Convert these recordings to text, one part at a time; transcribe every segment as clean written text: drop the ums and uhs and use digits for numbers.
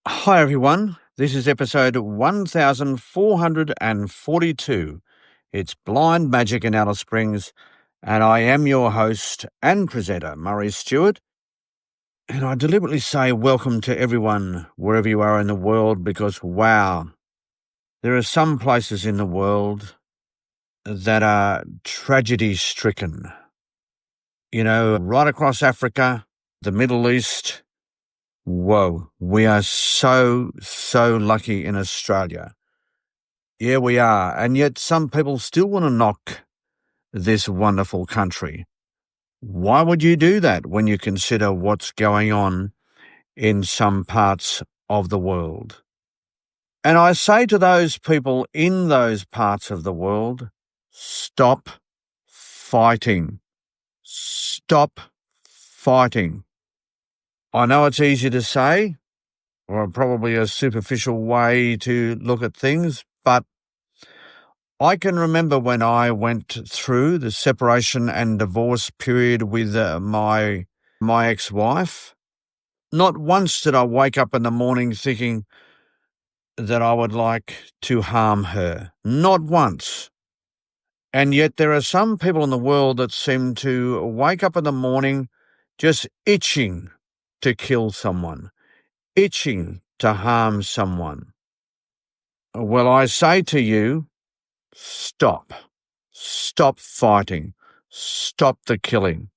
Hi, everyone. This is episode 1442. It's Blind Magic in Alice Springs, and I am your host and presenter, Murray Stewart. And I deliberately say welcome to everyone, wherever you are in the world, because wow, there are some places in the world that are tragedy-stricken. Right across Africa, the Middle East. Whoa, we are so lucky in Australia. Yeah, we are. And yet some people still want to knock this wonderful country. Why would you do that when you consider what's going on in some parts of the world? And I say to those people in those parts of the world, stop fighting. Stop fighting. I know it's easy to say, or probably a superficial way to look at things, but I can remember when I went through the separation and divorce period with my ex-wife. Not once did I wake up in the morning thinking that I would like to harm her. Not once. And yet there are some people in the world that seem to wake up in the morning just itching to kill someone, itching to harm someone. Well, I say to you, stop. Stop fighting. Stop the killing.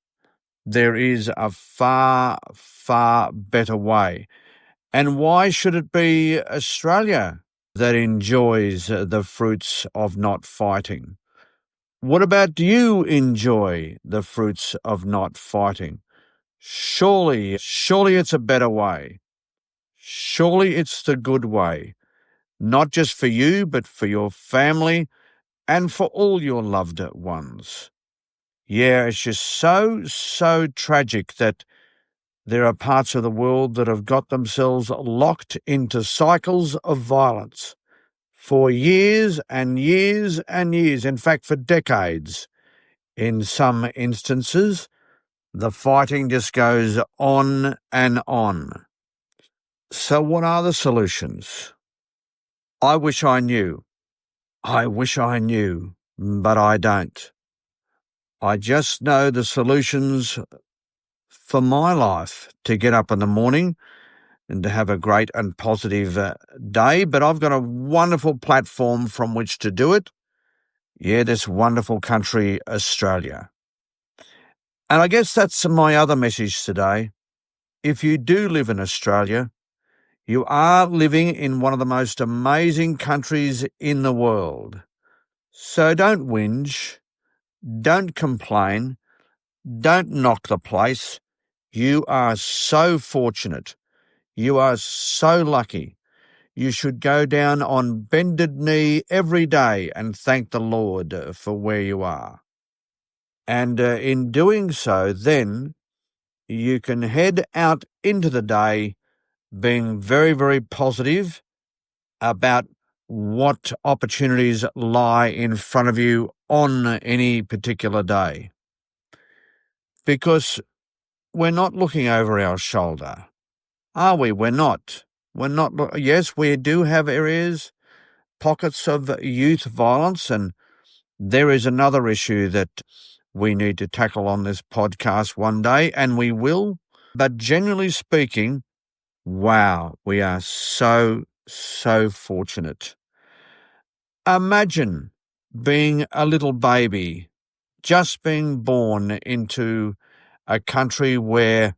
There is a far better way. And why should it be Australia that enjoys the fruits of not fighting? What about do you enjoy the fruits of not fighting? Surely it's a better way. Surely it's the good way. Not just for you, but for your family and for all your loved ones. Yeah, it's just so tragic that there are parts of the world that have got themselves locked into cycles of violence for years and years and years, in fact, for decades. In some instances, the fighting just goes on and on. So what are the solutions? I wish I knew. I wish I knew, but I don't. I just know the solutions for my life to get up in the morning and to have a great and positive day, but I've got a wonderful platform from which to do it. Yeah, this wonderful country, Australia. And I guess that's my other message today. If you do live in Australia, you are living in one of the most amazing countries in the world. So don't whinge, don't complain, don't knock the place. You are so fortunate. You are so lucky. You should go down on bended knee every day and thank the Lord for where you are. And in doing so, then you can head out into the day being very positive about what opportunities lie in front of you on any particular day. Because we're not looking over our shoulder, are we? We're not. Yes, we do have areas, pockets of youth violence, and there is another issue that we need to tackle on this podcast one day, and we will. But generally speaking, wow, we are so fortunate. Imagine being a little baby, just being born into a country where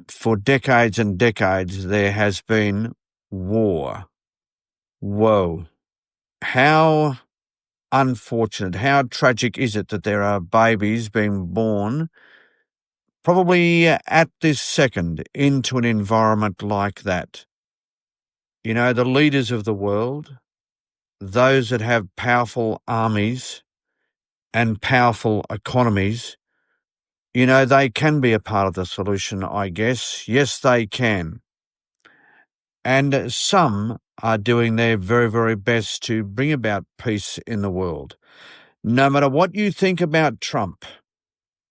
for decades and decades there has been war. Whoa. How unfortunate, how tragic is it that there are babies being born probably at this second into an environment like that? You know, the leaders of the world, those that have powerful armies and powerful economies, you know, they can be a part of the solution, I guess. Yes, they can. And some are doing their very best to bring about peace in the world. No matter what you think about Trump,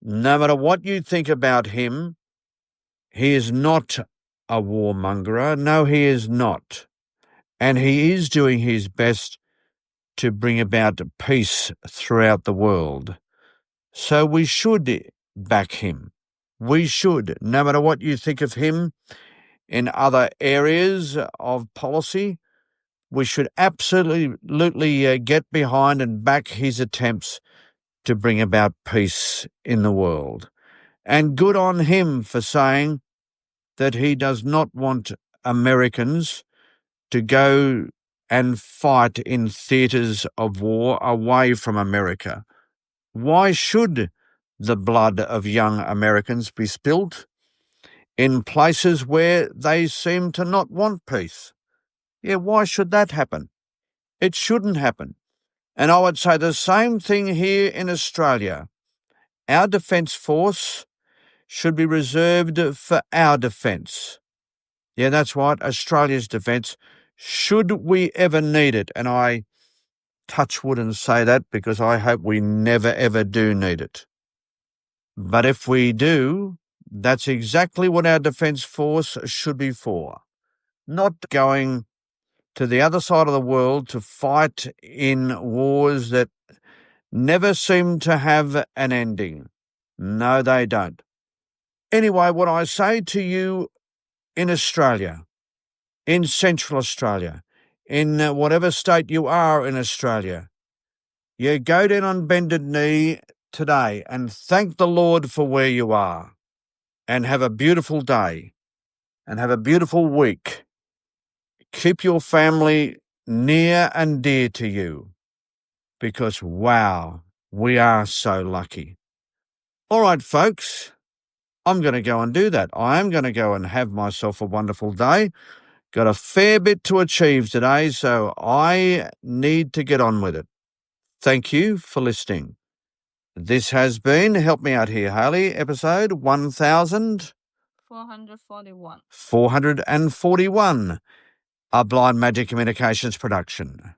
no matter what you think about him, he is not a warmongerer. No, he is not. And he is doing his best to bring about peace throughout the world. So we should back him. We should, no matter what you think of him in other areas of policy, we should absolutely get behind and back his attempts to bring about peace in the world. And good on him for saying that he does not want Americans to go and fight in theatres of war away from America. Why should the blood of young Americans be spilt in places where they seem to not want peace? Yeah, why should that happen? It shouldn't happen. And I would say the same thing here in Australia. Our Defence Force should be reserved for our defence. Yeah, that's right, Australia's defence, should we ever need it. And I touch wood and say that because I hope we never ever do need it. But if we do, that's exactly what our Defence Force should be for. Not going to the other side of the world to fight in wars that never seem to have an ending. No, they don't. Anyway, what I say to you in Australia, in Central Australia, in whatever state you are in Australia, you go down on bended knee today and thank the Lord for where you are, and have a beautiful day and have a beautiful week. Keep your family near and dear to you because, wow, we are so lucky. All right, folks, I'm going to go and do that. I am going to go and have myself a wonderful day. Got a fair bit to achieve today, so I need to get on with it. Thank you for listening. This has been, help me out here, Hayley, episode 1441. 441, a Blind Magic Communications production.